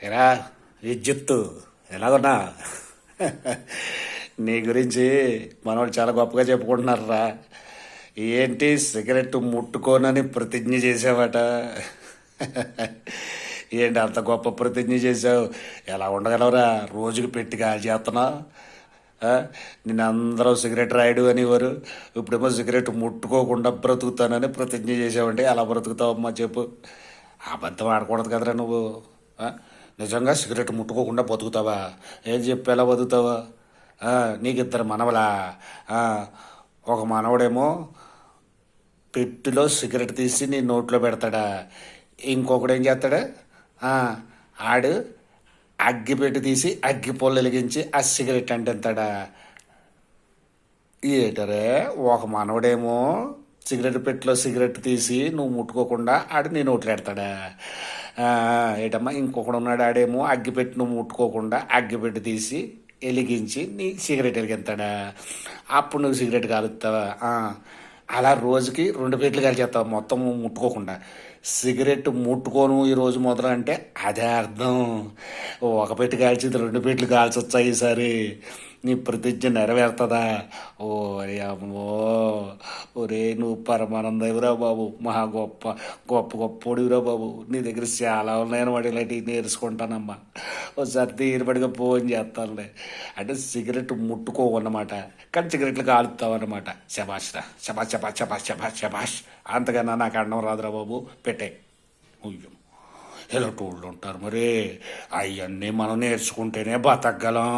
ఎరా విద్యుత్తు ఎలాగున్నా? నీ గురించి మనవాళ్ళు చాలా గొప్పగా చెప్పుకుంటున్నారా. ఏంటి సిగరెట్ ముట్టుకోనని ప్రతిజ్ఞ చేసావట? ఏంటి అంత గొప్ప ప్రతిజ్ఞ చేసావు? ఎలా ఉండగలవురా? రోజుకి పెట్టి కాల్ చేస్తున్నావు. నిన్ను అందరూ సిగరెట్ రాయడు అనేవారు, ఇప్పుడేమో సిగరెట్ ముట్టుకోకుండా బ్రతుకుతానని ప్రతిజ్ఞ చేసావంటే ఎలా బ్రతుకుతావమ్మా చెప్పు. అబద్ధం ఆడకూడదు కదరా నువ్వు. ఆ? నిజంగా సిగరెట్ ముట్టుకోకుండా బతుకుతావా? ఏం చెప్పి ఎలా బతుకుతావా? నీకు ఇద్దరు మనవలా? ఆ, ఒక మనవడేమో పెట్టిలో సిగరెట్ తీసి నీ నోట్లో పెడతాడా, ఇంకొకడు ఏం చేస్తాడా? ఆ, ఆడు అగ్గి పెట్టి తీసి అగ్గి పొల్లు వెలిగించి ఆ సిగరెట్ అంటెంతాడా. ఏటరే, ఒక మనవడేమో సిగరెట్ పెట్టిలో సిగరెట్ తీసి నువ్వు ముట్టుకోకుండా ఆడు నీ నోట్లో పెడతాడా? ఏటమ్మా, ఇంకొకడు ఉన్నాడు, ఆడేమో అగ్గి పెట్టి నువ్వు ముట్టుకోకుండా అగ్గి పెట్టి తీసి వెలిగించి నీ సిగరెట్ వెలిగిస్తాడా? అప్పుడు నువ్వు సిగరెట్ కాలుస్తావా? అలా రోజుకి 2 పెట్లు కాల్చేస్తావు మొత్తం ముట్టుకోకుండా. సిగరెట్ ముట్టుకోను ఈరోజు మొదలు అంటే అదే అర్థం. ఒక పెట్టి కాల్చింది 2 పెట్లు కాల్చొచ్చా ఈసారి? నీ ప్రతిజ్ఞ నెరవేరుతుందా? ఓ అమ్మో, ఒరే నువ్వు పరమానందవురా బాబు, మహా గొప్ప గొప్ప గొప్పోడివిరా బాబు. నీ దగ్గర చాలా ఉన్నాయని వాడు ఇలాంటివి నేర్చుకుంటానమ్మా. ఒకసారి తీరుబడిగా ఫోన్ చేస్తానులే. అంటే సిగరెట్ ముట్టుకోవన్నమాట, కానీ సిగరెట్లు కాలుతావు అన్నమాట. శబాష్ రా, శబాష్ శబాష్ శబాష్ శబాష్ శబాష్. అంతకన్నా నాకు అన్నం రాదురా బాబు, పెట్టే. అయ్యో, ఇలా టోళ్ళు ఉంటారు మరి. అవన్నీ మనం నేర్చుకుంటేనే బతకగలం.